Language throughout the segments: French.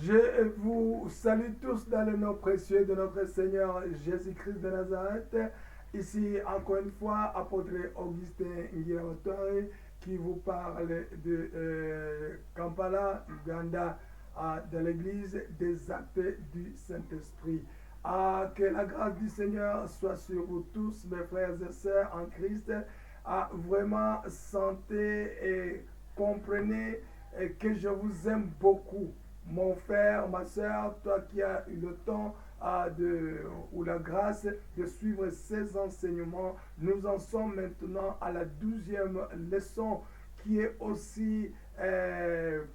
Je vous salue tous dans le nom précieux de notre Seigneur Jésus-Christ de Nazareth. Ici, encore une fois, apôtre Augustin Ngiramatore qui vous parle de Kampala, Uganda, de l'église des actes du Saint-Esprit. Que la grâce du Seigneur soit sur vous tous, mes frères et sœurs en Christ. Vraiment, sentez et comprenez que je vous aime beaucoup. Mon frère, ma soeur, toi qui as eu le temps ou la grâce de suivre ces enseignements, nous en sommes maintenant à la 12e leçon qui est aussi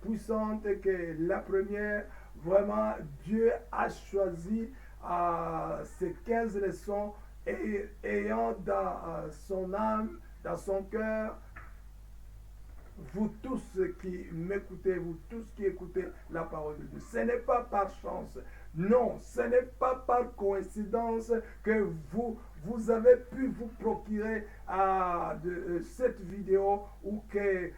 puissante que la première. Vraiment, Dieu a choisi ces 15 leçons et ayant dans son âme, dans son cœur, vous tous qui m'écoutez, vous tous qui écoutez la parole de Dieu. Ce n'est pas par chance, non, ce n'est pas par coïncidence que vous avez pu vous procurer cette vidéo ou que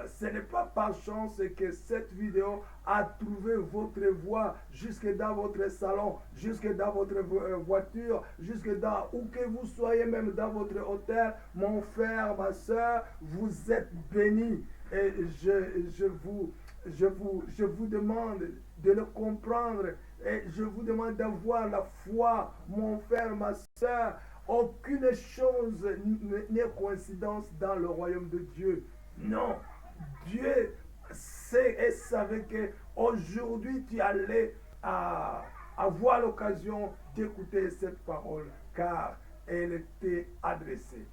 ce n'est pas par chance que cette vidéo a trouvé votre voie jusque dans votre salon, jusque dans votre voiture, jusque dans où que vous soyez, même dans votre hôtel. Mon frère, ma soeur, vous êtes bénis. Et je vous demande de le comprendre et je vous demande d'avoir la foi, mon frère, ma soeur. Aucune chose n'est coïncidence dans le royaume de Dieu. Non, Dieu sait et savait que aujourd'hui tu allais avoir l'occasion d'écouter cette parole car elle était adressée.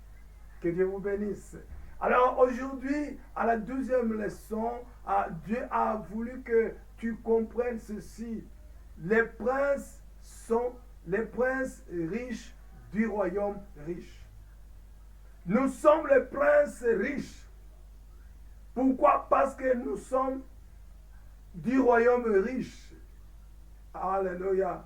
Que Dieu vous bénisse. Alors aujourd'hui, à la 12e leçon, Dieu a voulu que tu comprennes ceci. Les princes sont les princes riches du royaume riche. Nous sommes les princes riches. Pourquoi? Parce que nous sommes du royaume riche. Alléluia.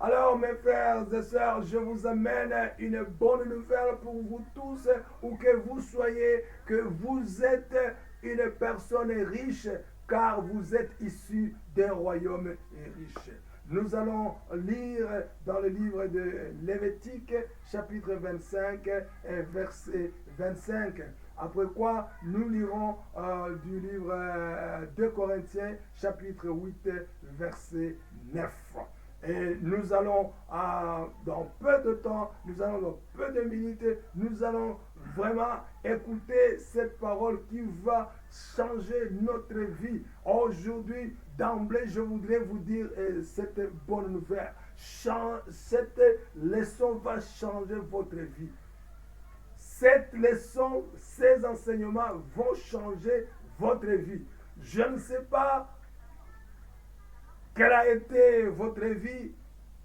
Alors mes frères et sœurs, je vous amène une bonne nouvelle pour vous tous, où que vous soyez, que vous êtes une personne riche, car vous êtes issus d'un royaume riche. Nous allons lire dans le livre de Lévitique, chapitre 25, verset 25. Après quoi, nous lirons du livre de Corinthiens, chapitre 8, verset 9. Et nous allons, dans peu de temps, nous allons dans peu de minutes, nous allons vraiment écouter cette parole qui va changer notre vie. Aujourd'hui, d'emblée, je voudrais vous dire cette bonne nouvelle. Cette leçon va changer votre vie. Cette leçon, ces enseignements vont changer votre vie. Je ne sais pas quelle a été votre vie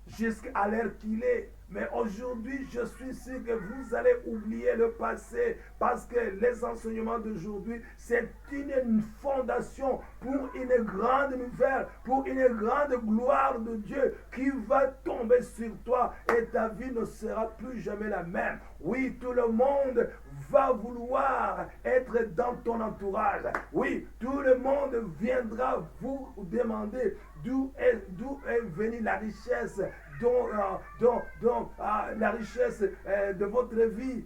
jusqu'à l'heure qu'il est. Mais aujourd'hui, je suis sûr que vous allez oublier le passé parce que les enseignements d'aujourd'hui, c'est une fondation pour une grande nouvelle, pour une grande gloire de Dieu qui va tomber sur toi et ta vie ne sera plus jamais la même. Oui, tout le monde va vouloir être dans ton entourage. Oui, tout le monde viendra vous demander d'où est venue la richesse, la richesse de votre vie.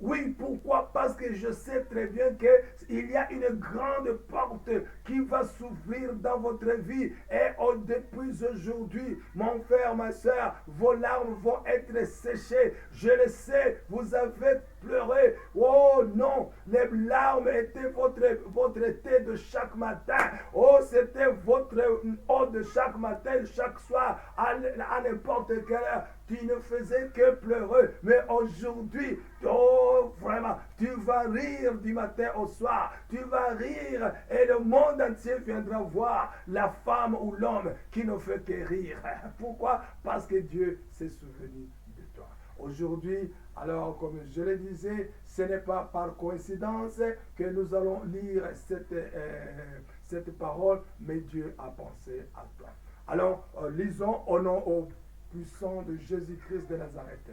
Oui, pourquoi? Parce que je sais très bien qu'il y a une grande porte qui va s'ouvrir dans votre vie. Et depuis aujourd'hui, mon frère, ma soeur, vos larmes vont être séchées. Je le sais, vous avez pleuré. Oh non, les larmes étaient votre thé de chaque matin. Oh, c'était votre eau de chaque matin, chaque soir, à n'importe quelle heure. Tu ne faisais que pleurer. Mais aujourd'hui, oh, vraiment, tu vas rire du matin au soir. Tu vas rire et le monde entier viendra voir la femme ou l'homme qui ne fait que rire. Pourquoi? Parce que Dieu s'est souvenu de toi. Aujourd'hui, alors comme je le disais, ce n'est pas par coïncidence que nous allons lire cette parole, mais Dieu a pensé à toi. Alors, lisons au nom puissant de Jésus-Christ de Nazareth.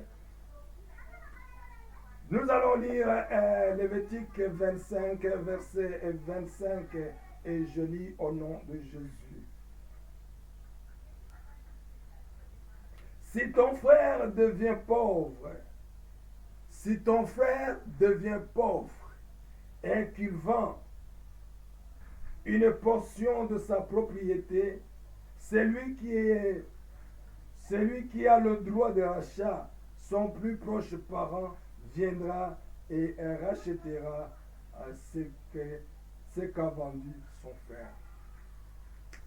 Nous allons lire Lévitique 25, versets 25 et je lis au nom de Jésus. Si ton frère devient pauvre, si ton frère devient pauvre et qu'il vend une portion de sa propriété, celui qui a le droit de rachat, son plus proche parent, viendra et rachètera ce qu'a vendu son frère.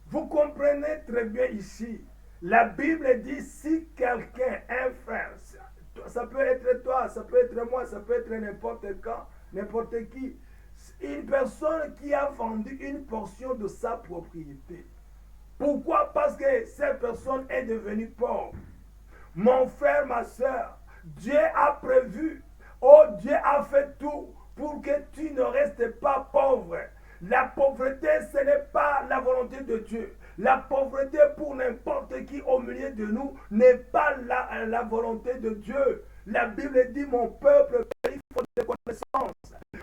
Vous comprenez très bien ici, la Bible dit si quelqu'un, un frère, ça peut être toi, ça peut être moi, ça peut être n'importe quand, n'importe qui, une personne qui a vendu une portion de sa propriété. Pourquoi? Parce que cette personne est devenue pauvre. Mon frère, ma soeur, Dieu a prévu, Dieu a fait tout pour que tu ne restes pas pauvre. La pauvreté, ce n'est pas la volonté de Dieu. La pauvreté pour n'importe qui au milieu de nous n'est pas la volonté de Dieu. La Bible dit, mon peuple périt faute de connaissance.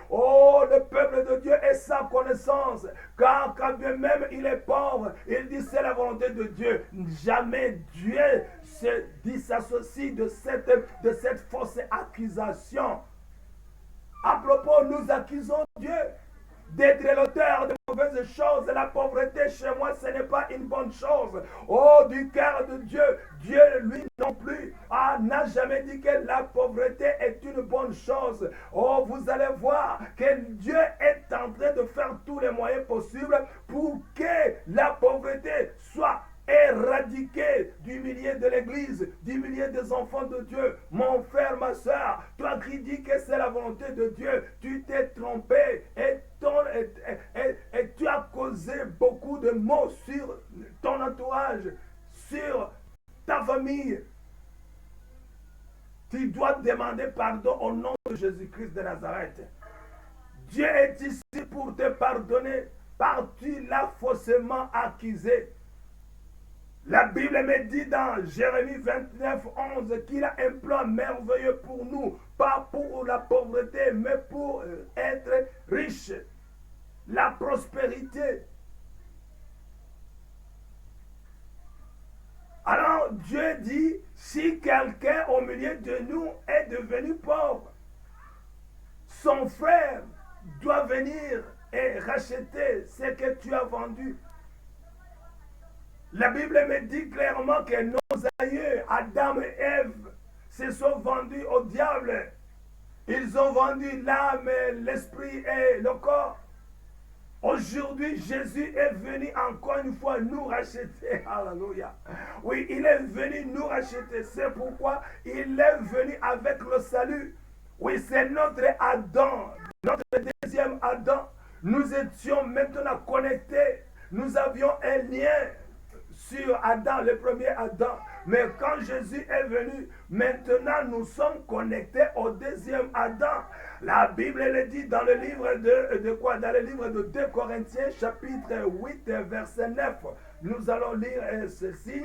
Oh, le peuple de Dieu est sans connaissance. Car quand bien même il est pauvre, il dit c'est la volonté de Dieu. Jamais Dieu se dissassocie de cette fausse accusation. À propos, nous accusons Dieu d'être l'auteur de mauvaises choses. La pauvreté chez moi, ce n'est pas une bonne chose. Oh, du cœur de Dieu, Dieu, lui non plus, n'a jamais dit que la pauvreté est une bonne chose. Oh, vous allez voir que Dieu est en train de faire tous les moyens possibles pour que la pauvreté soit éradiqué du milieu de l'église, du milieu des enfants de Dieu. Mon frère, ma soeur, toi qui dis que c'est la volonté de Dieu, tu t'es trompé et tu as causé beaucoup de maux sur ton entourage, sur ta famille. Tu dois demander pardon au nom de Jésus-Christ de Nazareth. Dieu est ici pour te pardonner, car tu l'as faussement accusé. La Bible me dit dans Jérémie 29, 11 qu'il a un plan merveilleux pour nous, pas pour la pauvreté, mais pour être riche, la prospérité. Alors Dieu dit, si quelqu'un au milieu de nous est devenu pauvre, son frère doit venir et racheter ce que tu as vendu. La Bible me dit clairement que nos aïeux, Adam et Ève, se sont vendus au diable. Ils ont vendu l'âme, l'esprit et le corps. Aujourd'hui, Jésus est venu encore une fois nous racheter. Alléluia. Oui, il est venu nous racheter. C'est pourquoi il est venu avec le salut. Oui, c'est notre Adam, notre deuxième Adam. Nous étions maintenant connectés. Nous avions un lien sur Adam, le premier Adam. Mais quand Jésus est venu, maintenant nous sommes connectés au deuxième Adam. La Bible le dit dans le livre de quoi? Dans le livre de 2 Corinthiens, chapitre 8, verset 9. Nous allons lire ceci.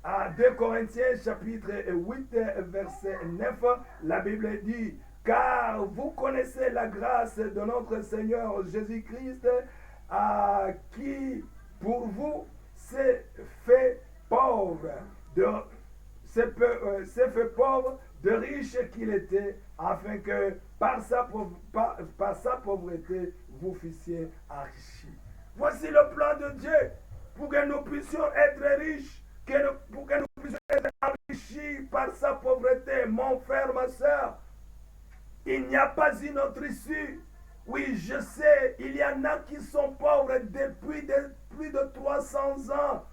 À 2 Corinthiens, chapitre 8, verset 9. La Bible dit, car vous connaissez la grâce de notre Seigneur Jésus-Christ, qui pour vous s'est fait pauvre, s'est fait pauvre de riche qu'il était, afin que par sa pauvreté vous fussiez enrichis. Voici le plan de Dieu pour que nous puissions être riches, pour que nous puissions être enrichis par sa pauvreté. Mon frère, ma soeur, il n'y a pas une autre issue. Oui, je sais, il y en a qui sont pauvres depuis plus de 300 ans.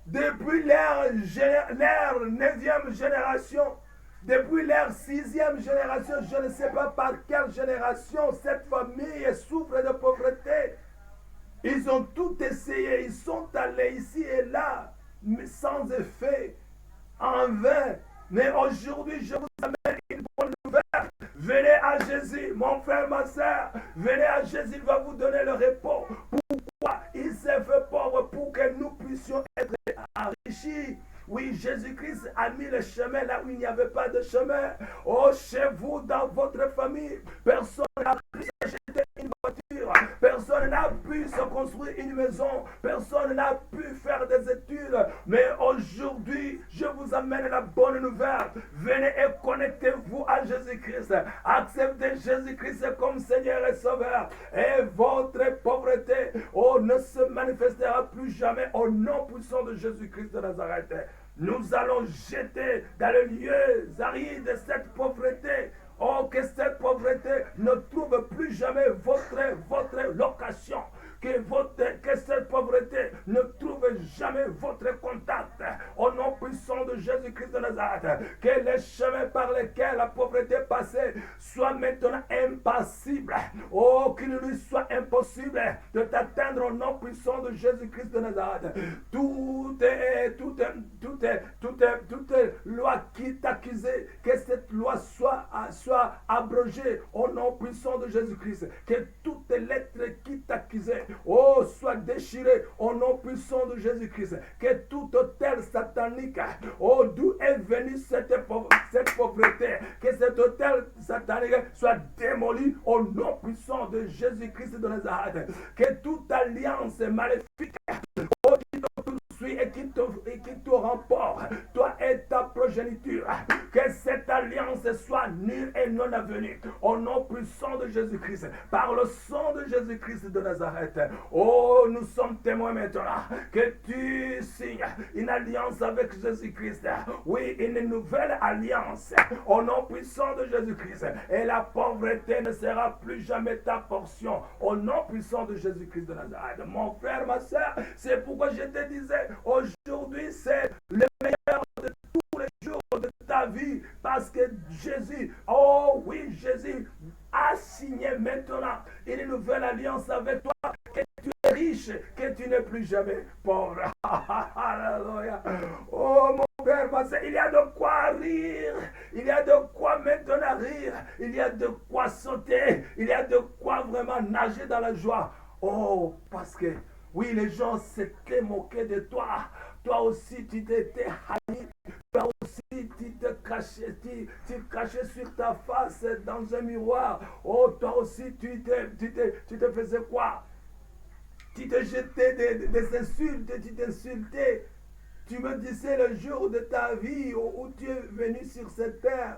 Depuis leur 9e génération, depuis leur 6e génération, je ne sais pas par quelle génération cette famille souffre de pauvreté. Ils ont tout essayé, ils sont allés ici et là, mais sans effet, en vain. Mais aujourd'hui, je vous amène une bonne nouvelle. Venez à Jésus, mon frère, ma soeur. Venez à Jésus, il va vous donner le repos. Pourquoi il s'est fait pauvre? Pour que nous puissions être enrichis. Oui, Jésus-Christ a mis le chemin là où il n'y avait pas de chemin. Oh, chez vous, dans votre famille, personne n'a pu s'acheter une voiture. Personne n'a pu se construire une maison, personne n'a pu faire des études. Mais aujourd'hui, je vous amène la bonne nouvelle. Venez et connectez-vous à Jésus-Christ. Acceptez Jésus-Christ comme Seigneur et Sauveur. Et votre pauvreté ne se manifestera plus jamais au nom puissant de Jésus-Christ de Nazareth. Nous allons jeter dans les lieux arides cette pauvreté. Oh, que cette pauvreté ne trouve plus jamais votre location. Que cette pauvreté ne trouve jamais votre contact. Au nom puissant de Jésus-Christ de Nazareth, que les chemins par lesquels la pauvreté passait soient maintenant impassibles. Oh, qu'il lui soit impossible de t'atteindre au nom puissant de Jésus-Christ de Nazareth. Toute loi qui t'accusait, que cette loi soit abrogée au nom puissant de Jésus-Christ. Que toutes les lettres qui t'accusaient, soit déchiré au nom puissant de Jésus-Christ. Que tout hôtel satanique, d'où est venue cette pauvreté, que cet hôtel satanique soit démoli au nom puissant de Jésus-Christ de Nazareth. Que toute alliance maléfique qui te poursuit et qui te remporte, toi et ta progéniture, que cette alliance soit nulle et non avenue au nom puissant de Jésus-Christ, par le sang de Jésus-Christ de Nazareth. Oh, nous sommes témoins maintenant que tu signes une alliance avec Jésus-Christ. Oui, une nouvelle alliance au nom puissant de Jésus-Christ. Et la pauvreté ne sera plus jamais ta portion au nom puissant de Jésus-Christ de Nazareth. Mon frère, ma soeur, c'est pourquoi je te disais, aujourd'hui c'est le meilleur de tous les jours de ta vie, parce que Jésus, oh oui, Jésus a signé maintenant une nouvelle alliance avec toi, que tu es riche, que tu n'es plus jamais pauvre. Alléluia. Oh mon frère, il y a de quoi rire, il y a de quoi maintenant rire, il y a de quoi sauter, il y a de quoi vraiment nager dans la joie. Oh, parce que oui, les gens s'étaient moqués de toi. Toi aussi, tu t'étais haï. Toi aussi, tu te cachais sur ta face dans un miroir. Oh, toi aussi, tu te faisais quoi? Tu te jetais des insultes, tu t'insultais. Tu me disais le jour de ta vie où tu es venu sur cette terre.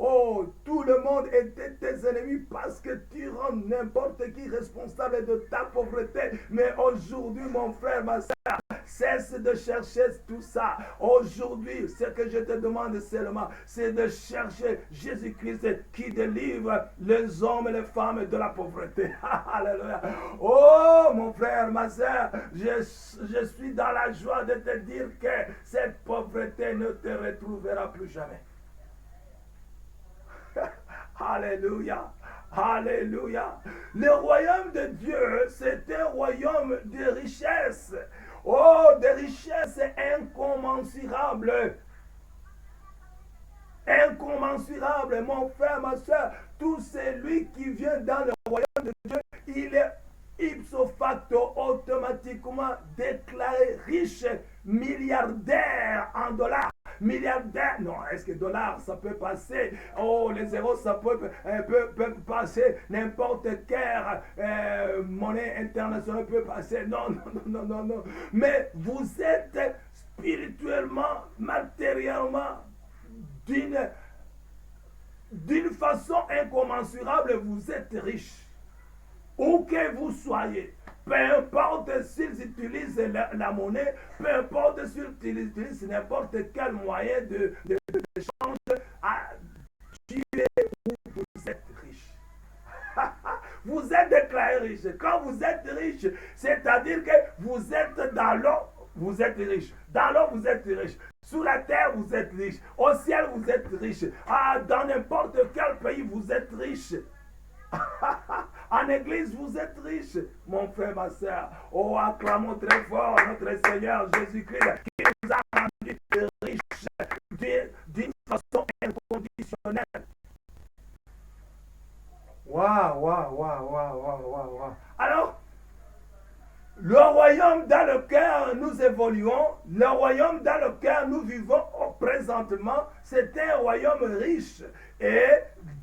Oh, tout le monde était tes ennemis parce que tu rends n'importe qui responsable de ta pauvreté. Mais aujourd'hui, mon frère, ma soeur, cesse de chercher tout ça. Aujourd'hui, ce que je te demande seulement, c'est de chercher Jésus-Christ qui délivre les hommes et les femmes de la pauvreté. Alléluia. Oh, mon frère, ma soeur, je suis dans la joie de te dire que cette pauvreté ne te retrouvera plus jamais. Alléluia, alléluia. Le royaume de Dieu, c'est un royaume de richesse. Oh, de richesse incommensurables. Incommensurable, mon frère, ma soeur. Tout celui qui vient dans le royaume de Dieu, il est ipso facto automatiquement déclaré riche, milliardaire en dollars. Milliardaire, non, est-ce que dollars ça peut passer? Oh, les zéros ça peut passer, n'importe quelle monnaie internationale peut passer. Non, non, non, non, non. Mais vous êtes spirituellement, matériellement, d'une façon incommensurable, vous êtes riche. Où que vous soyez, peu importe s'ils utilisent la monnaie, peu importe s'ils utilisent n'importe quel moyen d'échange, tu es où vous êtes riche. Vous êtes déclaré riche. Quand vous êtes riche, c'est-à-dire que vous êtes dans l'eau, vous êtes riche. Dans l'eau, vous êtes riche. Sous la terre, vous êtes riche. Au ciel, vous êtes riche. Dans n'importe quel pays, vous êtes riche. En église, vous êtes riche, mon frère, ma soeur. Oh, acclamons très fort notre Seigneur Jésus-Christ qui nous a rendu riches d'une façon inconditionnelle. Waouh, waouh, waouh, waouh, waouh, waouh. Alors, Le royaume dans lequel nous évoluons, le royaume dans lequel nous vivons présentement, c'est un royaume riche. Et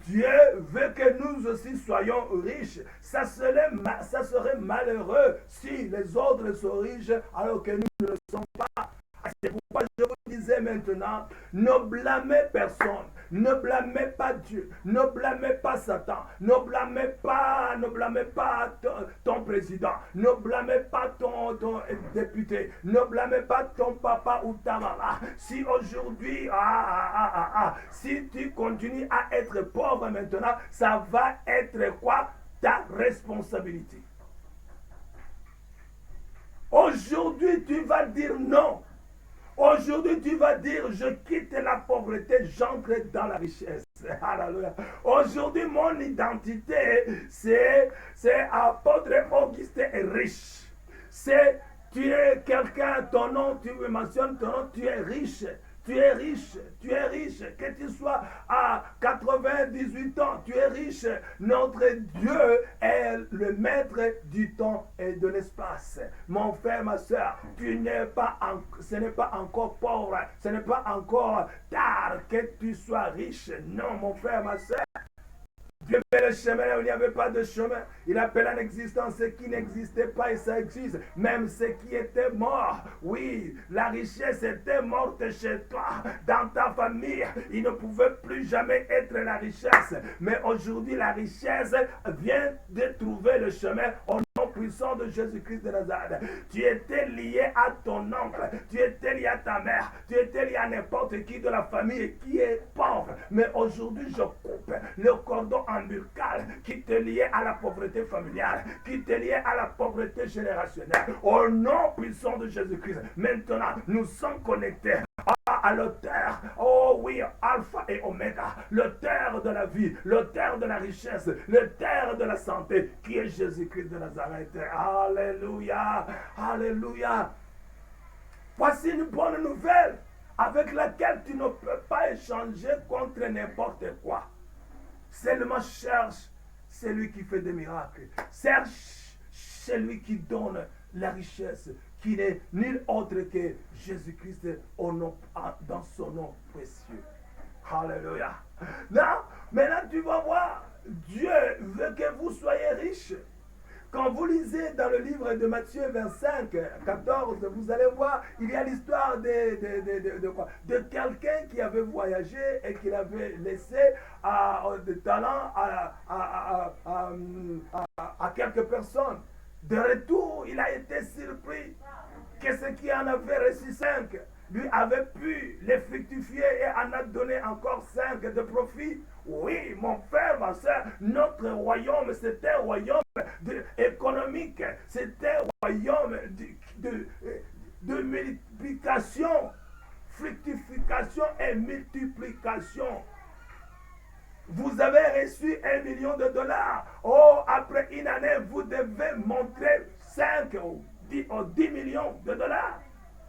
Dieu veut que nous aussi soyons riches. Ça serait malheureux si les autres sont riches alors que nous ne le sommes pas. C'est pourquoi je vous disais maintenant, ne blâmez personne, ne blâmez pas Dieu, ne blâmez pas Satan, ne blâmez pas ton président, ne blâmez pas ton député, ne blâmez pas ton papa ou ta maman. Si aujourd'hui, si tu continues à être pauvre maintenant, ça va être quoi? Ta responsabilité. Aujourd'hui, tu vas dire non. Aujourd'hui, tu vas dire, je quitte la pauvreté, j'entre dans la richesse. Alléluia. Aujourd'hui, mon identité, c'est apôtre Augustin est riche. Tu es quelqu'un, ton nom, tu mentionnes ton nom, tu es riche. Tu es riche, tu es riche, que tu sois à 98 ans, tu es riche. Notre Dieu est le maître du temps et de l'espace. Mon frère, ma soeur, ce n'est pas encore pauvre, ce n'est pas encore tard que tu sois riche. Non, mon frère, ma soeur. Dieu fait le chemin où il n'y avait pas de chemin. Il appelle en existence ce qui n'existait pas et ça existe. Même ce qui était mort. Oui, la richesse était morte chez toi, dans ta famille. Il ne pouvait plus jamais être la richesse. Mais aujourd'hui, la richesse vient de trouver le chemin au nom puissant de Jésus-Christ de Nazareth. Tu étais lié à ton oncle, tu étais lié à ta mère, tu étais lié à n'importe qui de la famille qui est pauvre. Mais aujourd'hui, je coupe le cordon ombilical qui te liait à la pauvreté familiale, qui te liait à la pauvreté générationnelle. Au nom puissant de Jésus-Christ, maintenant, nous sommes connectés à l'auteur, oh oui, alpha et oméga, l'auteur de la vie, l'auteur de la richesse, l'auteur de la santé, qui est Jésus-Christ de Nazareth. Alléluia, alléluia. Voici une bonne nouvelle avec laquelle tu ne peux pas échanger contre n'importe quoi. Seulement cherche celui qui fait des miracles. Cherche celui qui donne la richesse, qui n'est nul autre que Jésus-Christ dans son nom précieux. Alléluia. Maintenant tu vas voir, Dieu veut que vous soyez riches. Quand vous lisez dans le livre de Matthieu 25, 14, vous allez voir, il y a l'histoire de quelqu'un qui avait voyagé et qui avait laissé des talents à quelques personnes. De retour, il a été surpris que ce qui en avait reçu 5, lui avait pu les fructifier et en a donné encore 5 de profit. Oui, mon frère, ma soeur, notre royaume, c'est un royaume économique, c'est un royaume de multiplication, fructification et multiplication. Vous avez reçu 1 million de dollars. Oh, après une année, vous devez montrer 5 ou 10 millions de dollars.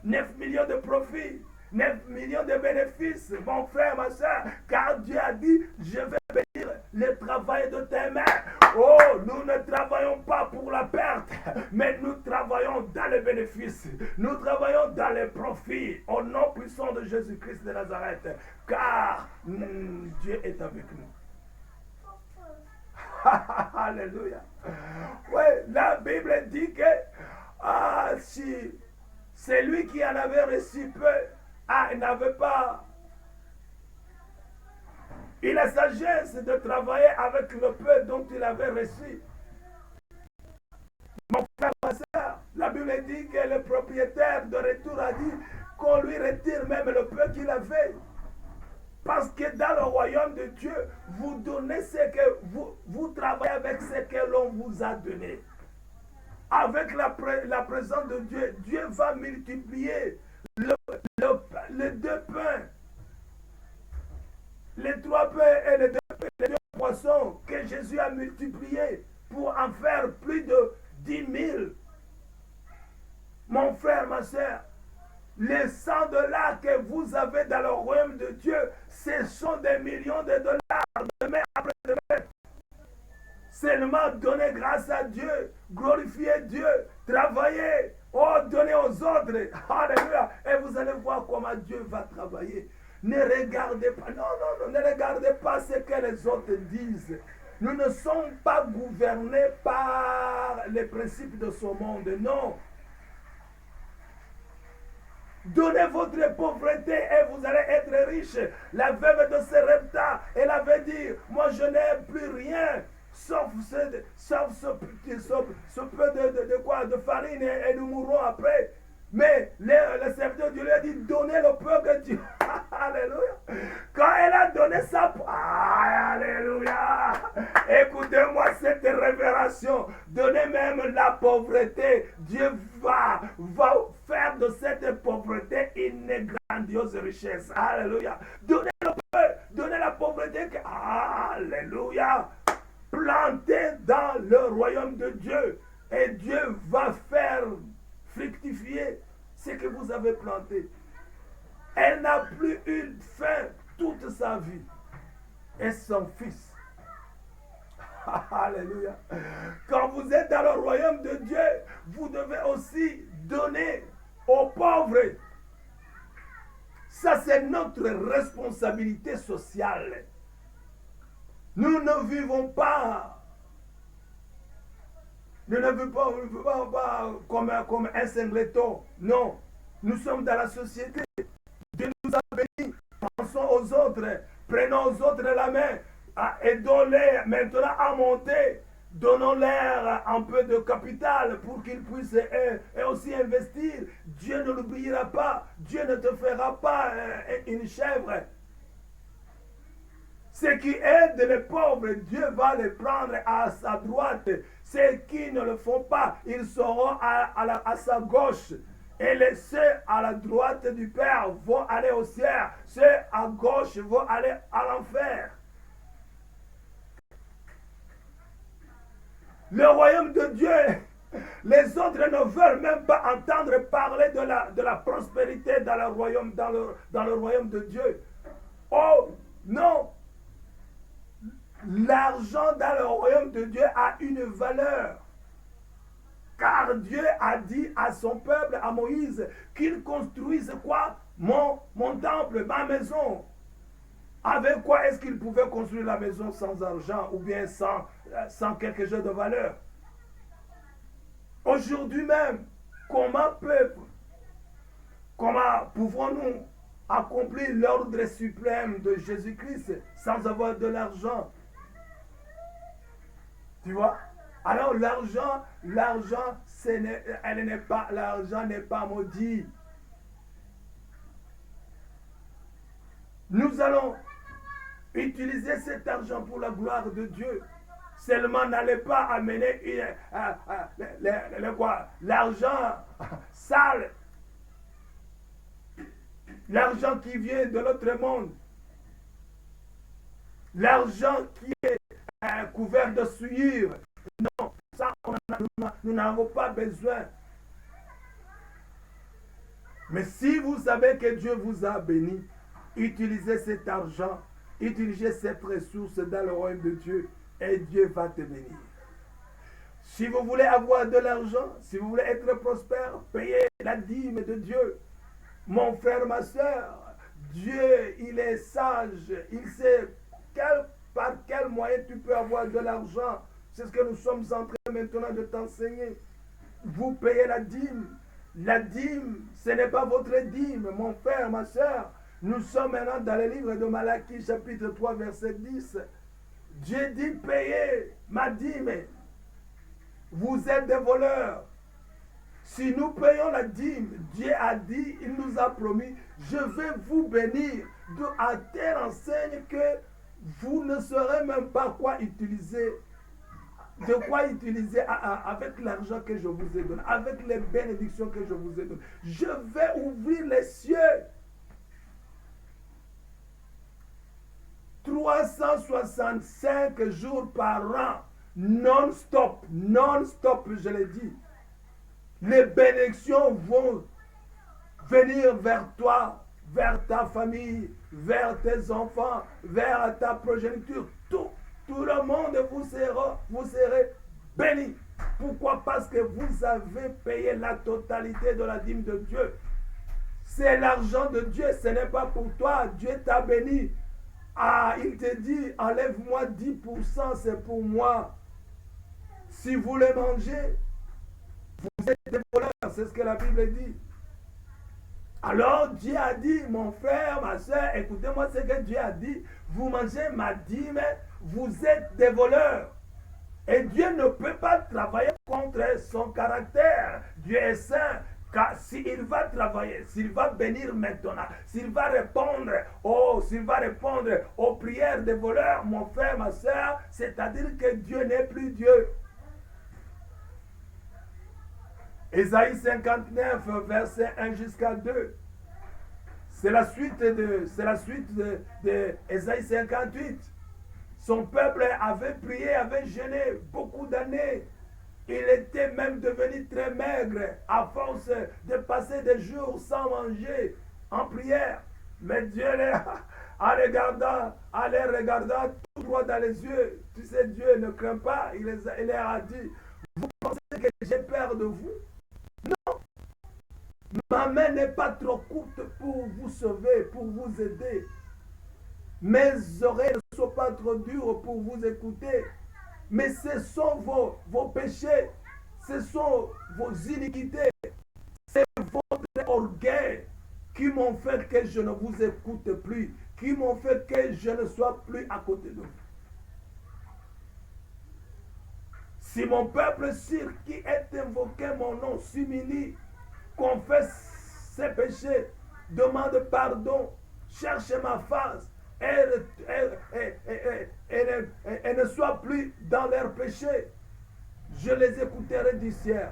9 millions de profits. 9 millions de bénéfices, mon frère, ma soeur. Car Dieu a dit, je vais bénir le travail de tes mains. Oh, nous ne travaillons pas pour la perte, mais nous travaillons dans les bénéfices. Nous travaillons dans les profits. Au nom puissant de Jésus-Christ de Nazareth. Car Dieu est avec nous. Alléluia. Oui, la Bible dit que si c'est lui qui en avait reçu peu, il n'avait pas eu la sagesse de travailler avec le peu dont il avait reçu. Mon frère, ma soeur, la Bible dit que le propriétaire de retour a dit qu'on lui retire même le peu qu'il avait. Parce que dans le royaume de Dieu, vous donnez ce que vous travaillez avec ce que l'on vous a donné. Avec la présence de Dieu, Dieu va multiplier les 2 pains, les 3 pains et les 2 poissons que Jésus a multipliés pour en faire plus de 10 000. Mon frère, ma soeur, les 100 $ que vous avez dans le royaume de Dieu, ce sont des millions de dollars demain après demain. Seulement donner grâce à Dieu, glorifier Dieu, travailler travailler. Ne regardez pas, non, ne regardez pas ce que les autres disent. Nous ne sommes pas gouvernés par les principes de ce monde, non. Donnez votre pauvreté et vous allez être riche. La veuve de Sarepta, elle avait dit, moi je n'ai plus rien, sauf ce peu de farine et nous mourrons après. Mais le serviteur de Dieu lui a dit, donnez le peu que Dieu. Alléluia. Quand elle a donné sa... Alléluia. Écoutez-moi cette révélation. Donnez même la pauvreté. Dieu va faire de cette pauvreté une grandiose richesse. Alléluia. Donnez le peu. Donnez la pauvreté. Alléluia. Plantez dans le royaume de Dieu. Et Dieu va faire fructifier ce que vous avez planté. Elle n'a plus eu faim toute sa vie. Et son fils. Alléluia. Quand vous êtes dans le royaume de Dieu, vous devez aussi donner aux pauvres. Ça, c'est notre responsabilité sociale. Nous ne vivons pas. Nous ne vivons pas comme un singleton. Non. Nous sommes dans la société. Dieu nous a bénis. Pensons aux autres. Prenons aux autres la main. Aidons-les maintenant à monter. Donnons-leur un peu de capital pour qu'ils puissent aussi investir. Dieu ne l'oubliera pas. Dieu ne te fera pas une chèvre. Ceux qui aident les pauvres, Dieu va les prendre à sa droite. Ceux qui ne le font pas, ils seront à sa gauche. Et ceux à la droite du Père vont aller au ciel. Ceux à gauche vont aller à l'enfer. Le royaume de Dieu, les autres ne veulent même pas entendre parler de la prospérité dans le royaume de Dieu. Oh non! L'argent dans le royaume de Dieu a une valeur. Car Dieu a dit à son peuple, à Moïse, qu'il construise quoi? Mon temple, ma maison. Avec quoi est-ce qu'il pouvait construire la maison sans argent ou bien sans quelque chose de valeur? Aujourd'hui même, comment pouvons-nous accomplir l'ordre suprême de Jésus-Christ sans avoir de l'argent? Tu vois? Alors l'argent n'est pas maudit. Nous allons utiliser cet argent pour la gloire de Dieu. Seulement n'allez pas amener l'argent sale. L'argent qui vient de l'autre monde. L'argent qui est couvert de souillure. Non, ça, nous n'avons pas besoin. Mais si vous savez que Dieu vous a béni, utilisez cet argent, utilisez cette ressource dans le royaume de Dieu et Dieu va te bénir. Si vous voulez avoir de l'argent, si vous voulez être prospère, payez la dîme de Dieu. Mon frère, ma soeur, Dieu, il est sage, il sait par quel moyen tu peux avoir de l'argent. C'est ce que nous sommes en train maintenant de t'enseigner. Vous payez la dîme. La dîme, ce n'est pas votre dîme, mon frère, ma soeur. Nous sommes maintenant dans le livre de Malachie, chapitre 3, verset 10. Dieu dit, payez ma dîme. Vous êtes des voleurs. Si nous payons la dîme, Dieu a dit, il nous a promis, je vais vous bénir. À telle enseigne que vous ne saurez même pas quoi utiliser. De quoi utiliser avec l'argent que je vous ai donné, avec les bénédictions que je vous ai données. Je vais ouvrir les cieux. 365 jours par an, non-stop, je l'ai dit. Les bénédictions vont venir vers toi, vers ta famille, vers tes enfants, vers ta progéniture. Tout le monde vous serez bénis. Pourquoi? Parce que vous avez payé la totalité de la dîme de Dieu. c'est l'argent de Dieu, ce n'est pas pour toi. Dieu t'a béni. Ah, il te dit, enlève-moi 10%, c'est pour moi. Si vous le mangez, vous êtes des voleurs, c'est ce que la Bible dit. Alors Dieu a dit, mon frère, ma soeur, écoutez-moi ce que Dieu a dit. Vous mangez ma dîme, vous êtes des voleurs. Et Dieu ne peut pas travailler contre son caractère. Dieu est saint. Car s'il va travailler, s'il va bénir maintenant, s'il va répondre aux prières des voleurs, mon frère, ma soeur, c'est-à-dire que Dieu n'est plus Dieu. Ésaïe 59, verset 1 jusqu'à 2. C'est la suite de Ésaïe 58. Son peuple avait prié, avait jeûné beaucoup d'années. Il était même devenu très maigre à force de passer des jours sans manger en prière. Mais Dieu, en les regardant tout droit dans les yeux, tu sais, Dieu ne craint pas. Il leur a dit, vous pensez que j'ai peur de vous? Non. Ma main n'est pas trop courte pour vous sauver, pour vous aider. Mes oreilles ne sont pas trop dures pour vous écouter. Mais ce sont vos péchés, ce sont vos iniquités, c'est votre orgueil qui m'ont fait que je ne vous écoute plus, qui m'ont fait que je ne sois plus à côté de vous. Si mon peuple sur qui est invoqué mon nom s'humilie, confesse ses péchés, demande pardon, cherche ma face, et ne soient plus dans leurs péchés, je les écouterai du ciel,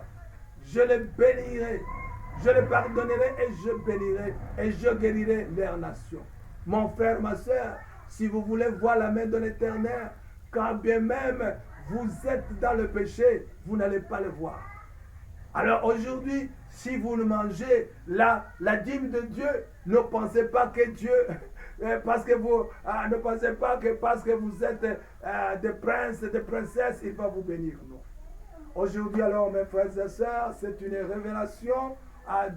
je les bénirai, je les pardonnerai et je bénirai et je guérirai leurs nations. Mon frère, ma soeur, si vous voulez voir la main de l'Éternel, quand bien même vous êtes dans le péché, vous n'allez pas le voir. Alors aujourd'hui, si vous mangez la dîme de Dieu, ne pensez pas que Dieu... Parce que vous ne pensez pas que parce que vous êtes des princes, des princesses, il va vous bénir. Non. Aujourd'hui, alors, mes frères et sœurs, c'est une révélation.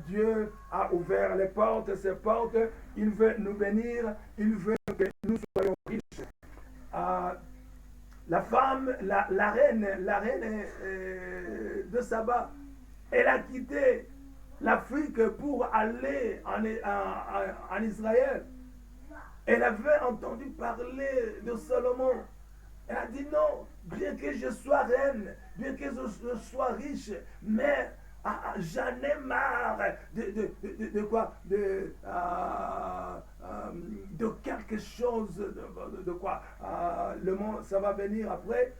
Dieu a ouvert les portes, ces portes. Il veut nous bénir. Il veut que nous soyons riches. La femme, la reine de Saba, elle a quitté l'Afrique pour aller en Israël. Elle avait entendu parler de Salomon. Elle a dit non, bien que je sois reine, bien que je sois riche, mais j'en ai marre de quoi? De quelque chose, de quoi? Le monde, ça va venir après.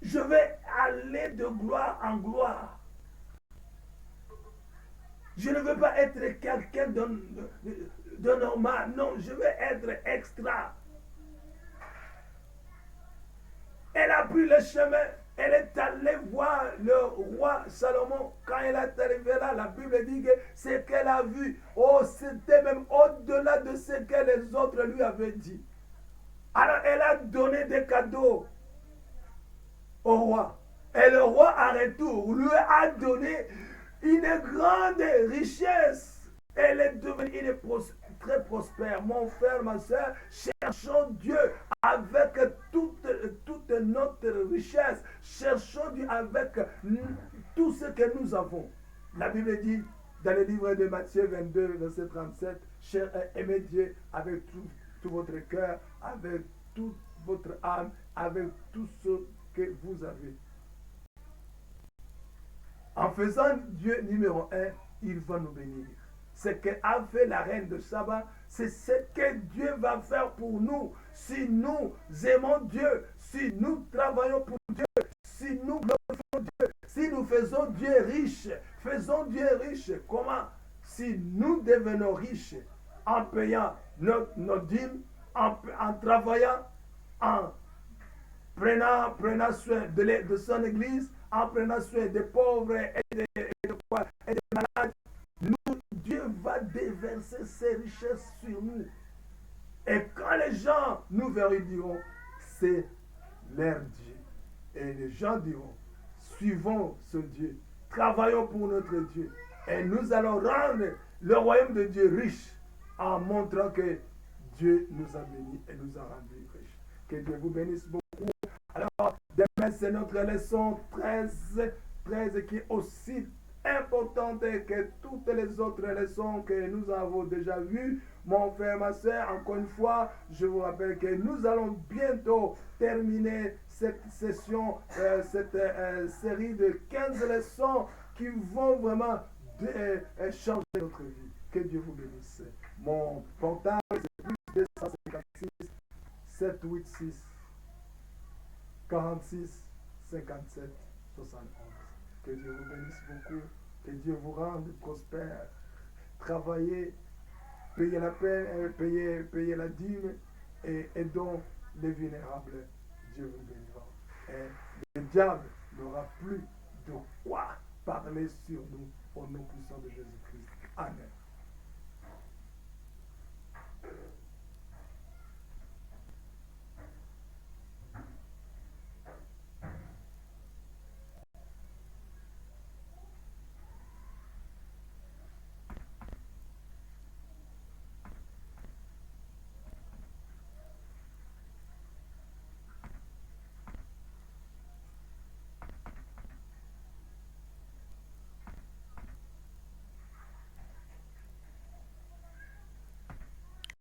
Je vais aller de gloire en gloire. Je ne veux pas être quelqu'un de normal. Non, je veux être extra. Elle a pris le chemin. Elle est allée voir le roi Salomon. Quand elle est arrivée là, la Bible dit que ce qu'elle a vu, c'était même au-delà de ce que les autres lui avaient dit. Alors elle a donné des cadeaux au roi. Et le roi, en retour, lui a donné une grande richesse. Elle est devenue très prospère. Mon frère, ma soeur, cherchons Dieu avec toute notre richesse. Cherchons Dieu avec tout ce que nous avons. La Bible dit dans le livre de Matthieu 22, verset 37, aimez Dieu avec tout votre cœur, avec toute votre âme, avec tout ce que vous avez. En faisant Dieu numéro 1, il va nous bénir. Ce qu'a fait la reine de Saba, c'est ce que Dieu va faire pour nous. Si nous aimons Dieu, si nous travaillons pour Dieu, si nous glorifions Dieu, si nous faisons Dieu riche, comment? Si nous devenons riches en payant nos dîmes, en travaillant, en prenant soin de son église, en prenant soin des pauvres et des malades, Dieu va déverser ses richesses sur nous. Et quand les gens nous verront, ils diront, c'est leur Dieu. Et les gens diront, suivons ce Dieu, travaillons pour notre Dieu. Et nous allons rendre le royaume de Dieu riche en montrant que Dieu nous a bénis et nous a rendus riches. Que Dieu vous bénisse beaucoup. Alors, demain, c'est notre leçon 13 qui est aussi importante que toutes les autres leçons que nous avons déjà vues. Mon frère, ma soeur, encore une fois, je vous rappelle que nous allons bientôt terminer cette session, cette série de 15 leçons qui vont vraiment changer notre vie. Que Dieu vous bénisse. Mon portable, c'est plus 256 786 46 57 71. Que Dieu vous bénisse beaucoup. Que Dieu vous rende prospère. Travaillez, payez la peine, payez la dîme et aidons les vulnérables. Dieu vous bénira. Et le diable n'aura plus de quoi parler sur nous au nom puissant de Jésus-Christ. Amen.